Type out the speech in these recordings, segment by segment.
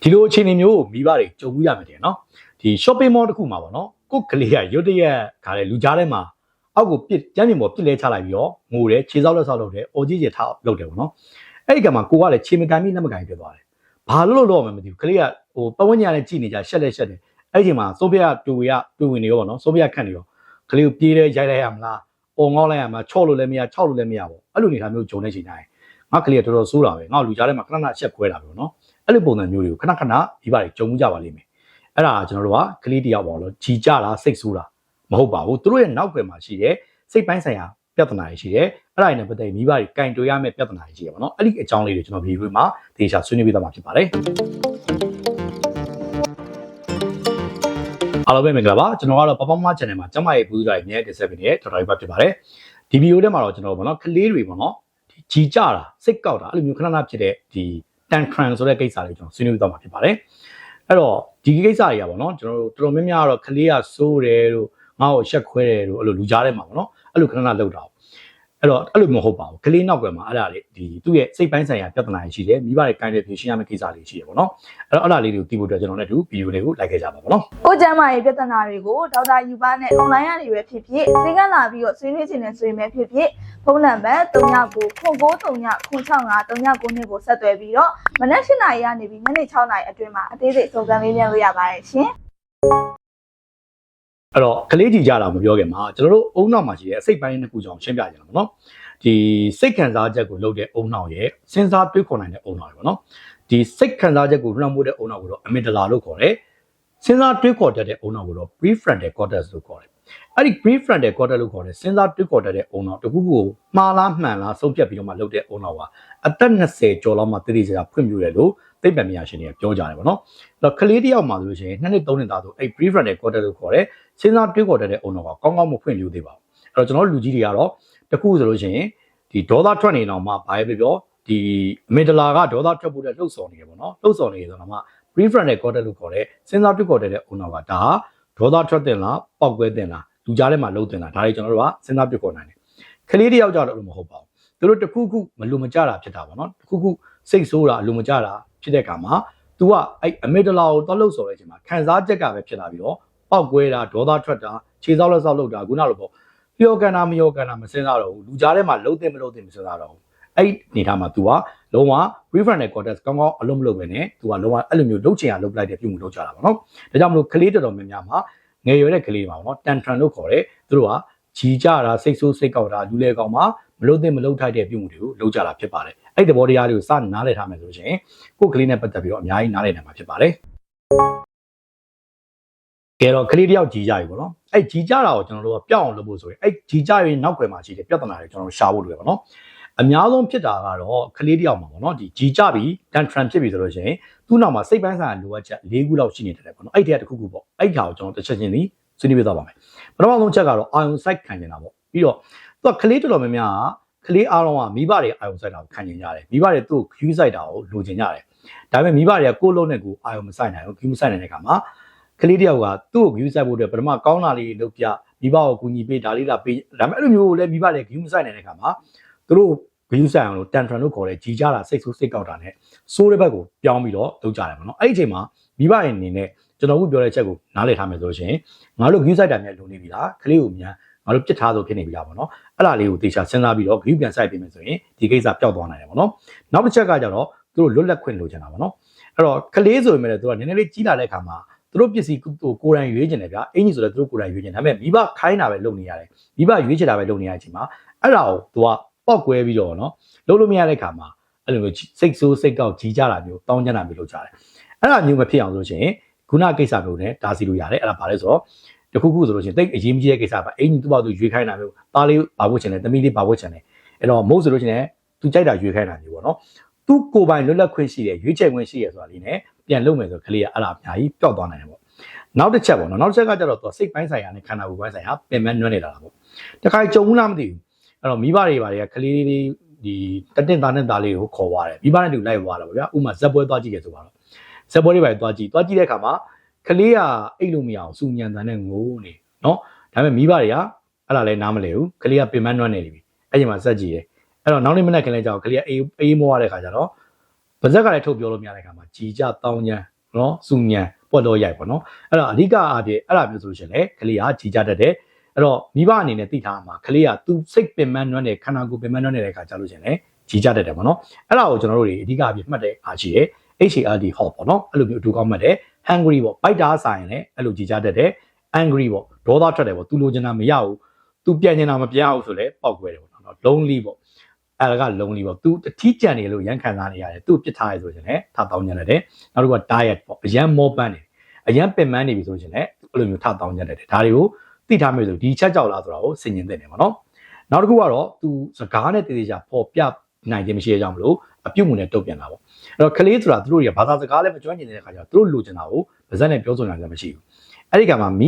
ဒီလိုအခြေအနေမျိုးမိဘတွေကြုံရမယ်တဲ့နော်ဒီ shopping mall တစ်ခုမှာပေါ့နော်ကိုကလေးကရုတ်တရက်ခါလေလူကြားထဲမှာအောက်ကိုပြစ်ကျမ်းပြင်ပေါ်ပြစ်လဲချလိုက်ပြီးတော့ငိုတယ်ခြေစောက်လက်စောက်လုပ်တယ်အော်ကြီးကြီးထားလုပ်တယ်ပေါ့နော်အဲ့ဒီကမှာကိုကလည်းခြေမကန်ပြီးလက်မကန်ပြစ်သွားတယ်ဘာလို့မှမသိဘူးကလေးကဟိုပတ်ဝန်းကျင်နဲ့ကြည်နေကြရှက်လက်ရှက်တယ်အဲ့ဒီမှာစိုးပြတူဝင်နေရောပေါ့နော်စိုးပြခန့်နေရောကလေးကိုပြေးတယ်ရိုက်လိုက်ရမလားအော်ငေါလိုက်ရမလားချော့လို့လည်းမရချောက်လို့လည်းမရပေါ့အဲ့လိုနေထားမျိုးဂျုံနေချိန်တိုင်းငါကလေးကတော်တော်ဆိုးတာပဲငါလူကြားထဲမှာခဏခဏရှက်ခွဲတာပဲပေါ့နော်အဲ့လိုပုံစံမျိုးတွေကိုခဏခဏဒီပါတွေကြုံမှုကြပါလိမ့်မယ်အဲ့ဒါကျွန်တော်တို့ကကလေးတယောက်ပေါ့လို့ကြီးကြတာစိတ်ဆိုးတာမဟုတ်ပါဘူးသူတို့ရဲ့နောက်ွယ်မှာရှိတဲ့စိတ်ပိုင်းဆိုင်ရာပြဿနာတွေရှိတယ်အဲ့ဒါတွေနဲ့ပတ်သက်ပြီးမိဘတွေကင်တွေ့ရမယ့်ပြဿနာတွေရှိတယ်ပေါ့နော်အဲ့ဒီအကြောင်းလေးတွေကျွန်တော်ဗီဒီယိုမှာသေချာဆွေးနွေးပေးသွားမှာဖြစ်ပါတယ်အားလုံးပဲမင်္ဂလာပါကျွန်တော်ကတော့ပပမ channel မှာကျမရဲ့ဘူးသားတွေအများကြီးတင်ဆက်ပေးနေတဲ့တော်တော်ကြီးပါဖြစ်ပါတယ်ဒီဗီဒီယိုထဲမှာတော့ကျွန်တော်ပေါ့နော်ကလေးတွေပေါ့နော်ဒီကြီးကြတာစိတ်ကောက်တာအဲ့လိုမျိုးခဏခဏဖြစ်တဲ့ဒီ tantrum ဆိုတဲ့ကိစ္စလေးကျွန်တော်ဆွေးနွေးပေးသွားမှာဖြစ်ပါတယ်အဲ့တော့ဒီကိစ္စတွေကပေါ့နော်ကျွန်တော်တို့တော်တော်များများကတော့ကလေးကစိုးတယ်လို့ငါ့ကိုရှက်ခွဲတယ်လို့အဲ့လိုလူကြားထဲမှာပေါ့နော်အဲ့လိုခဏခဏလောက်တာအဲ့တော့အဲ့လိုမဟုတ်ပါဘူးကလေးနောက်ကွယ်မှာအဲ့ဒါလေးဒီသူ့ရဲ့စိတ်ပိုင်းဆိုင်ရာပြဿနာရှိတယ်မိဘတွေကင်တယ်ဖြေရှင်းရမယ့်ကိစ္စလေးရှိတယ်ပေါ့နော်အဲ့တော့အဲ့ဒါလေးတွေကိုသိဖို့အတွက်ကျွန်တော်လည်းဒီဗီဒီယိုလေးကိုလိုက်ခဲ့ကြပါပေါ့နော်ကိုကျမ်းမာရေးပြဿနာတွေကိုဒေါက်တာယူပါနဲ့ online ကနေပဲဖြစ်ဖြစ်ဈေးကလာပြီးတော့ဆွေးနွေးခြင်းနဲ့ဆွေးနွေးဖြစ်ဖြစ်ဖုန်းနံပါတ်3993935939ကိုဆက်သွယ်ပြီးတော့မနက်၈နာရီကနေပြီးညနေ6နာရီအတွင်းမှာအသေးစိတ်စုံစမ်းမေးမြန်းလို့ရပါတယ်ရှင်အဲ့တော့ကလေးကြီးကြတာမပြောခင်မှာကျွန်တော်တို့အုံနောက်မှာရှိတဲ့အစိတ်ပိုင်းတစ်ခုကြောင့်ရှင်းပြကြတာပေါ့နော်ဒီစိတ်ခံစားချက်ကိုလုပ်တဲ့အုံနောက်ရဲ့စဉ်းစားတွေးခေါ်နိုင်တဲ့အုံနောက်တွေပေါ့နော်ဒီစိတ်ခံစားချက်ကိုလွှမ်းမိုးတဲ့အုံနောက်ကိုတော့ amygdala လို့ခေါ်တယ်စဉ်းစားတွေးခေါ်တတ်တဲ့အုံနောက်ကိုတော့ prefrontal cortex လို့ခေါ်တယ်အဲ့ဒီ prefrontal cortex လို့ခေါ်တဲ့စဉ်းစားတွေးခေါ်တတ်တဲ့အုံနောက်တခုခုကိုမှားလားမှန်လားဆုံးဖြတ်ပြီးတော့မှလုပ်တဲ့အုံနောက်ကအသက်20ကျော်လောက်မှတတိကျဖွင့်ပြရတယ်လို့သိပ္ပံပညာရှင်တွေကပြောကြတယ်ပေါ့နော်အဲ့တော့ကလေးတယောက်မှဆိုလို့ရှိရင်2နှစ်3နှစ်သားဆိုအဲ့ prefrontal cortex လို့ခေါ်တဲ့စဉ်းစားတွေးခေါ်တတ်တဲ့အုံနောက်ကကောင်းကောင်းမဖွင့်ပြသေးပါဘူးအဲ့တော့ကျွန်တော်တို့လူကြီးတွေကတော့တခုဆိုလို့ရှိရင်ဒီဒေါသထွက်နေတော့မှဘာပဲပြောဒီ amygdala ကဒေါသထွက်ဖို့တဲ့လှုပ်ဆော်နေတယ်ပေါ့နော်လှုပ်ဆော်နေတယ်ဆိုတော့မှ prefrontal cortex လို့ခေါ်တဲ့စဉ်းစားတွေးခေါ်တတ်တဲ့အုံနောက်ကဒါဒေါသထွက်တင်လားပောက်ကွဲတင်လားလူကြားထဲမှာလှုပ်တင်လားဒါတွေကျွန်တော်တို့ကစဉ်းစားတွေးခေါ်နိုင်တယ်ကလေးတယောက်ကြတော့မဟုတ်ပါဘူးသူတို့တခုခုမလူမကြတာဖြစ်တာပေါ့နော်တခုခုစိတ်ဆိုးတာလူမကြတာဖြစ်တဲ့အခါမှာ तू ကအဲ့ amygdala ကိုတော့လှုပ်ဆော်တဲ့အချိန်မှာခံစားချက်ကပဲဖြစ်လာပြီးတော့ပောက်ကွဲတာဒေါသထွက်တာခြေစောက်လက်စောက်လုပ်တာခုနလိုပေါ့လျော်ကန်တာမလျော်ကန်တာမစင်စားတော့ဘူးလူကြားထဲမှာလှုပ်သိမလှုပ်သိမစင်စားတော့ဘူးအဲ့အနေထားမှာ तू ကလုံးဝ prefrontal cortex ကောင်းကောင်းအလုံးမလုပ်ပဲနဲ့ तू ကလုံးဝအဲ့လိုမျိုးလှုပ်ချင်ရလှုပ်လိုက်တဲ့ပြုမှုလုပ်ကြတာပေါ့နော်ဒါကြောင့်မလို့ကလေးတော်တော်များများမှာငယ်ရွယ်တဲ့ကလေးပါပေါ့နော် tantrum လို့ခေါ်တယ်သူတို့ကကြီးကြတာစိတ်ဆိုးစိတ်ကောက်တာလူလေကောင်မှာမလှုပ်သိမလှုပ်ထိုက်တဲ့ပြုမှုတွေကိုလုပ်ကြတာဖြစ်ပါတယ်အဲ့ဒီသဘောတရားတွေကိုစနားလည်ထားမယ်ဆိုရင်ကိုယ်ကလေးနဲ့ပတ်သက်ပြီးတော့အများကြီးနားလည်နိုင်မှာဖြစ်ပါတယ်ကဲတော့ကလေးတယောက်ကြီးကြပြီပေါ့နော်အဲ့ကြီးကြတာကိုကျွန်တော်တို့ကပြောင်းအောင်လုပ်ဖို့ဆိုရင်အဲ့ကြီးကြရင်နောက်ွယ်မှာရှိတဲ့ပြဿနာတွေကျွန်တော်တို့ရှာဖို့လိုရပါတော့အများဆုံးဖြစ်တာကတော့ကလေးတယောက်မှာပေါ့နော်ဒီကြီးကြပြီ tantrum ဖြစ်ပြီဆိုလို့ရှိရင်သူ့နောက်မှာစိတ်ပိုင်းဆိုင်ရာလိုအပ်ချက်၄ခုလောက်ရှိနေတယ်ပေါ့နော်အဲ့ဒီတစ်ခုခုပေါ့အဲ့ဒီဟာကိုကျွန်တော်တစ်ချက်ချင်းစီဆွေးနွေးပြသွားပါမယ်ပထမဆုံးချက်ကတော့အာယုံစိုက်ခံနေတာပေါ့ပြီးတော့သူကကလေးတော်တော်များများကလေးအားလုံးကမိဘတွေအာယုံစိုက်တာကိုခံကျင်ကြတယ်မိဘတွေသူ့ကိုခူးစိုက်တာကိုလိုချင်ကြတယ်ဒါပေမဲ့မိဘတွေကကိုယ်လုံးနဲ့ကိုအာယုံမစိုက်နိုင်ဘူးခူးမစိုက်နိုင်တဲ့အခါမှာကလေးတယောက်ကသူ့ကိုခူးစိုက်ဖို့အတွက်ပထမကောင်းတာလေးလုပ်ပြမိဘကိုကူညီပေးဒါလေးလာပေးဒါပေမဲ့အဲ့လိုမျိုးလည်းမိဘတွေခူးမစိုက်နိုင်တဲ့အခါမှာသူတို့ခူးစိုက်အောင်လို့ tantrum လို့ခေါ်တဲ့ကြီးကြတာစိတ်ဆိုးစိတ်ကောက်တာနဲ့စိုးတဲ့ဘက်ကိုပြောင်းပြီးတော့လုပ်ကြတယ်ပေါ့နော်အဲ့ဒီအချိန်မှာမိဘရဲ့အနေနဲ့ကျွန်တော်ခုပြောတဲ့ချက်ကိုနားလည်ထားမယ်ဆိုလို့ရှိရင်ငါတို့ခူးစိုက်တာနဲ့လုံနေပြီလားကလေးကိုမြန်ငါတို့ပြစ်ထားဆိုဖြစ်နေပြီလားပေါ့နော်အဲ့ဒါလေးကိုသေချာစဉ်းစားပြီးတော့ဂရုပြန်စိုက်ပေးမယ်ဆိုရင်ဒီကိစ္စပျောက်သွားနိုင်တယ်ပေါ့နော်နောက်တစ်ချက်ကကြတော့သူတို့လွတ်လပ်ခွင့်လိုချင်တာပေါ့နော်အဲ့တော့ကလေးဆိုပေမဲ့သူကနည်းနည်းလေးကြီးလာတဲ့အခါမှာသူတို့ပစ္စည်းကိုယ်တိုင်ရွေးချင်တယ်ဗျာအင်ကြီးဆိုတော့သူတို့ကိုယ်တိုင်ရွေးချင်တယ်ဒါပေမဲ့မိဘခိုင်းတာပဲလုပ်နေရတယ်မိဘရွေးချင်တာပဲလုပ်နေရတဲ့အချိန်မှာအဲ့ဒါကိုသူကပောက်ကွဲပြီးတော့နော်လုပ်လို့မရတဲ့အခါမှာအဲ့လိုမျိုးစိတ်ဆိုးစိတ်ကောက်ကြီးကြတာမျိုးတောင်းကြတာမျိုးလုပ်ကြတယ်အဲ့ဒါမျိုးမဖြစ်အောင်ဆိုရှင်ခုနကိစ္စမျိုးနဲ့ဒါစီလို့ရတယ်အဲ့ဒါဘာလဲဆိုတော့တခုခုဆိုလို့ရှိရင်တိတ်အရေးကြီးတဲ့ကိစ္စပါအင်ကြီးသူ့ဘောက်သူရွေးခိုင်းတာမျိုးသားလေးပါဖို့ချင်တယ်သမီးလေးပါဖို့ချင်တယ်အဲ့တော့မို့ဆိုလို့ရှိရင်သူကြိုက်တာရွေးခိုင်းတာမျိုးပေါ့နော်သူကိုယ်ပိုင်လွတ်လပ်ခွင့်ရှိတယ်ရွေးချယ်ခွင့်ရှိရဆိုတာလေးနဲ့ပြန်လုပ်မယ်ဆိုကလေးကအဲ့ဒါအများကြီးပျောက်သွားနိုင်တယ်ပေါ့နောက်တစ်ချက်ပေါ့နော်နောက်တစ်ချက်ကကျတော့သူစိတ်ပိုင်းဆိုင်ရာနဲ့ခန္ဓာကိုယ်ပိုင်းဆိုင်ရာပင်ပန်းနွမ်းနေတာပေါ့တခါကြုံဘူးလားမသိဘူးအဲ့တော့မိဘတွေကကလေးလေးဒီတတင့်သားနဲ့သားလေးကိုခေါ်သွားတယ်မိဘနဲ့တူလိုက်သွားတာပေါ့ဗျာဥမာဇက်ပွဲသွားကြည့်တယ်ဆိုပါတော့ဇက်ပွဲတွေပဲသွားကြည့်တဲ့အခါမှာကလေးကအိတ်လို့မရအောင်စူညံတန်နဲ့ငိုးနေနော်ဒါပေမဲ့မိဘတွေကအဲ့ဒါလည်းနားမလဲဘူးကလေးကပင်မနှွမ်းနေပြီအဲ့ဒီမှာစက်ကြည့်တယ်အဲ့တော့နောက်နေ့မနေ့ကလေးကြောက်ကလေးကအေးမောရတဲ့ခါကျတော့ဗဇက်ကလည်းထုတ်ပြောလို့မရတဲ့ခါမှာကြည်ကြတောင်းချမ်း နော်စူညံပွက်တော့ရိုက်ပေါ့နော်အဲ့တော့အဓိကအဖြစ်အဲ့ဒါမျိုးဆိုလို့ရှိရင်လေကလေးကကြီးကြတတ်တယ်အဲ့တော့မိဘအနေနဲ့သိထားမှာကလေးကသူစိတ်ပင်ပန်းနွမ်းတဲ့ခန္ဓာကိုယ်ပင်ပန်းနွမ်းတဲ့အခါကြာလို့ရှိရင်လေကြီးကြတတ်တယ်ပေါ့နော်အဲ့ဒါကိုကျွန်တော်တို့တွေအဓိကအဖြစ်မှတ်တဲ့အားရှိတယ် HARD hot ပေါ့နော်အဲ့လိုမျိုးအတူကောင်းမှတ်တယ် hungry ပေါ့ bite တာဆိုင်ရင်လည်းအဲ့လိုကြီးကြတတ်တယ် angry ပေါ့ဒေါသထွက်တယ်ပေါ့သူလိုချင်တာမရဘူးသူပြန်ချင်တာမပြန်အောင်ဆိုလဲပောက်ကွဲတယ်ပေါ့နော် lonely ပေါ့အဲ့ဒါက lonely ပေါ့သူအထီးကျန်နေလို့ရန်ခံစားနေရတယ်သူပြစ်ထားရဆိုရင်လည်းထားတောင်းညံ့တယ်နောက်တစ်ခုက diet ပေါ့အရန်မောပန်းနေအရန်ပင်ပန်းနေပြီဆိုရင်လည်းအဲ့လိုမျိုးထားတောင်းညံ့တယ်ဒါတွေကိုသိထားမယ်ဆိုဒီချက်ကြောက်လားဆိုတာကိုစဉ်းကျင်သင့်တယ်ပေါ့နော်နောက်တစ်ခုကတော့သူစကားနဲ့တည်တည်ချပေါ်ပြနိုင်ခြင်းမရှိရကြမလို့အပြုတ်မှုနဲ့တုတ်ပြန်တာပေါ့အဲ့တော့ကလေးဆိုတာသူတို့တွေကဘာသာစကားလည်းမကျွမ်းကျင်တဲ့အခါကျတော့သူတို့လိုချင်တာကိုပါဇက်နဲ့ပြောဆိုနိုင်ကြမရှိဘူးအဲ့ဒီကမှာမိ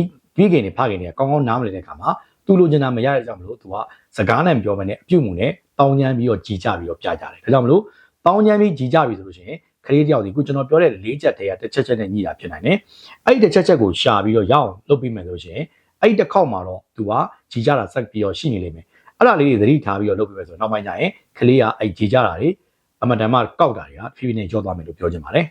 ခင်တွေဖခင်တွေကကောင်းကောင်းနားမလည်တဲ့အခါမှာသူလိုချင်တာမရတဲ့ကြောင့်မလို့သူကစကားနဲ့ပြောမနဲ့အပြုတ်မှုနဲ့တောင်းညမ်းပြီးတော့ကြီးကြပြီးတော့ပြကြတယ်ဒါကြောင့်မလို့တောင်းညမ်းပြီးကြီးကြပြီးဆိုလို့ရှိရင်ကလေးတယောက်ဒီခုကျွန်တော်ပြောတဲ့၄ချက်တည်းကတစ်ချက်ချက်နဲ့ညီတာဖြစ်နိုင်တယ်အဲ့ဒီတစ်ချက်ချက်ကိုရှာပြီးတော့ရအောင်လုပ်ပြီးမယ်ဆိုလို့ရှိရင်အဲ့ဒီတစ်ခေါက်မှာတော့သူကကြီးကြတာဆက်ပြီးတော့ရှိနေလိမ့်မယ်အဲ့ဒါလေးတွေသတိထားပြီးတော့လုပ်ပြီးမယ်ဆိုတော့နောက်ပိုင်းကျရင်ကလေးကအဲ့ကြီးကြတာတွေအမှန်တမ်းမှကောက်တာတွေကဖြည်းဖြည်းနဲ့ကျော်သွားမယ်လို့ပြောချင်ပါတယ်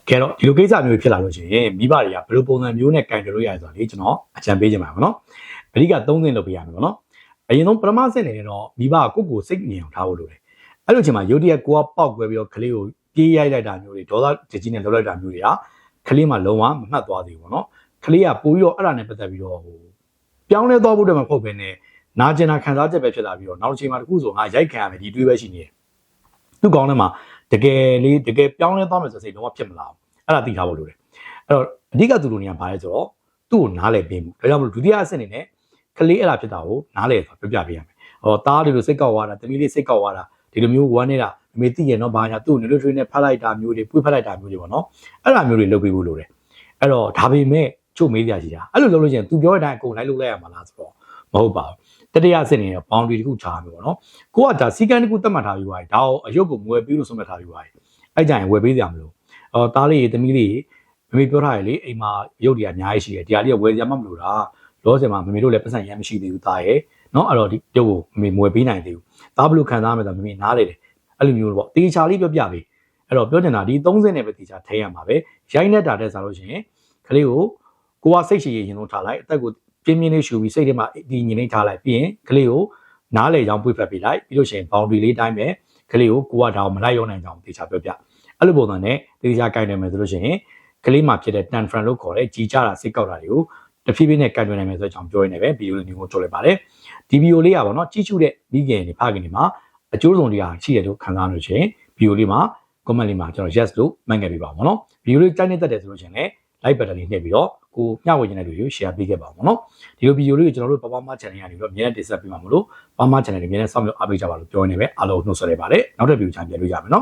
ကဲတော့ဒီလိုကိစ္စမျိုးဖြစ်လာလို့ရှိရင်မိဘတွေကဘယ်လိုပုံစံမျိုးနဲ့ကင်တယ်လို့ရရဆိုတော့လေကျွန်တော်အကြံပေးချင်ပါမယ်နော်အဓိက၃ဆင့်လုပ်ပေးရမယ်ပေါ့နော်အရင်ဆုံးပထမဆင့်နေတော့မိဘကကိုယ့်ကိုစိတ်ငြိမ်အောင်ထားဖို့လိုတယ်အဲ့လိုချိန်မှာယုတ်တရက်ကိုကပေါက်ကွဲပြီးတော့ကလေးကိုပြေးရိုက်လိုက်တာမျိုးတွေဒေါသတကြီးနဲ့လှုပ်လိုက်တာမျိုးတွေကကလေးမှလုံးဝမမှတ်သွားသေးဘူးပေါ့နော်ကလေးကပို့ပြီးတော့အဲ့ဒါနဲ့ပတ်သက်ပြီးတော့ပြောင်းလဲသွားဖို့တည်းမဟုတ်ဘဲနဲ့နာကျင်တာခံစားချက်ပဲဖြစ်လာပြီးတော့နောက်တစ်ချိန်မှာတခုဆိုငါရိုက်ခံရမယ်ဒီတွေးပဲရှိနေတယ်သူ့ကောင်းထဲမှာတကယ်ပြောင်းလဲသွားမယ်ဆိုစိတ်လုံးဝဖြစ်မလာဘူးအဲ့ဒါသိထားဖို့လိုတယ်အဲ့တော့အဓိကသူတို့နေရာဘာလဲဆိုတော့သူ့ကိုနားလည်ပေးမှုဒါကြောင့်မလို့ဒုတိယအဆင့်အနေနဲ့ကလေးအဲ့ဒါဖြစ်တာကိုနားလည်ဆိုပြပေးရမယ်ဟောသားလေးလိုစိတ်ကောက်သွားတာတမီးလေးစိတ်ကောက်သွားတာဒီလိုမျိုးဝမ်းနေတာအမေသိရတော့ဘာညာသူ့ကိုနွေးထွေးနဲ့ဖတ်လိုက်တာမျိုးတွေပွေးဖတ်လိုက်တာမျိုးတွေပေါ့နော်အဲ့ဒါမျိုးတွေလုပ်ပေးဖို့လိုတယ်အဲ့တော့ဒါပေမဲ့ချုပ်မေးကြကြီးတာအဲ့လိုလုပ်လို့ရှိရင်သူပြောတဲ့အတိုင်းအကုန်လိုက်လုပ်လိုက်ရမှာလားဆိုတော့မဟုတ်ပါဘူးတတိယအဆင့်နေတော့ boundary တခုချားမယ်ပေါ့နော်ကိုကဒါစီကံတခုသတ်မှတ်ထားပြီးပါဒါကိုအရုပ်ကိုမွယ်ပြီးလို့ဆုံးဖြတ်ထားပြီးပါအဲ့ကြရင်ဝယ်ပေးကြမလို့သားလေးသမီးလေးမမေပြောထားရလေအိမ်မှာရုပ်တွေအများကြီးရှိတယ်ဒီဟာလေးကဝယ်ကြမှမလို့တာလောဆယ်မှာမမေတို့လည်းပတ်စံရမ်းမရှိသေးဘူးသားရဲ့နော်အဲ့တော့ဒီရုပ်ကိုမမေမွယ်ပေးနိုင်သေးဘူးသားဘလို့ခံစားရမယ်ဆိုတော့မမေနားလေတယ်အဲ့လိုမျိုးပေါ့တေချာလေးပြောပြပေးအဲ့တော့ပြောချင်တာဒီ30နဲ့ပဲတေချာထဲရမှာပဲရိုက်နေတာတဲ့ဆိုလို့ရှိရင်ကလေးကိုကစိတ်ရှိရင်လုံးထားလိုက်အသက်ကိုပြင်းပြင်းလေးရှူပြီးစိတ်ထဲမှာဒီညင်နေထားလိုက်ပြီးရင်ကလေးကိုနားလေကြောင်းပွေ့ဖက်ပေးလိုက်ပြီးလို့ရှိရင် boundary လေးတိုင်းပဲကလေးကိုကဒါကိုမလိုက်ရောနိုင်ကြအောင်တေချာပြောပြအဲ့လိုပုံစံနဲ့တေချာကင်တယ်မယ်ဆိုလို့ရှိရင်ကလေးမှာဖြစ်တဲ့ tantrum လို့ခေါ်တဲ့ကြီးကြတာစိတ်ကောက်တာတွေကိုတဖြည်းဖြည်းနဲ့ကင်တွယ်နိုင်မယ်ဆိုတဲ့အကြောင်းပြောရနေပဲဗီဒီယိုလေးမျိုးကြိုလိုက်ပါတယ်ဒီဗီဒီယိုလေးကပေါ့နော်ကြီးစုတဲ့မိခင်တွေဖခင်တွေမှာအကျိုးဆောင်တွေကရှိတယ်လို့ခံစားလို့ရှိရင်ဗီဒီယိုလေးမှာ comment လေးမှာကျွန်တော် yes လို့မှတ်ခဲ့ပေးပါဦးနော်ဗီဒီယိုလေးကြိုက်နေတတ်တယ်ဆိုလို့ရှိရင်လည်း like button လေးနှိပ်ပြီးတော့ကိုမျှဝေခြင်းတဲ့လူတွေကို share ပေးခဲ့ပါဦးနော်ဒီလိုဗီဒီယိုလေးကိုကျွန်တော်တို့ပပမ channel ကနေပြီးတော့အများနဲ့တင်ဆက်ပေးမှာမလို့ပပမ channel တွေအများနဲ့စောင့်မျှော်အားပေးကြပါလို့ပြောနေပဲအားလုံးနှုတ်ဆက်လိုက်ပါတယ်နောက်တဲ့ဗီဒီယိုချန်ပြန်တွေ့ကြမယ်နော်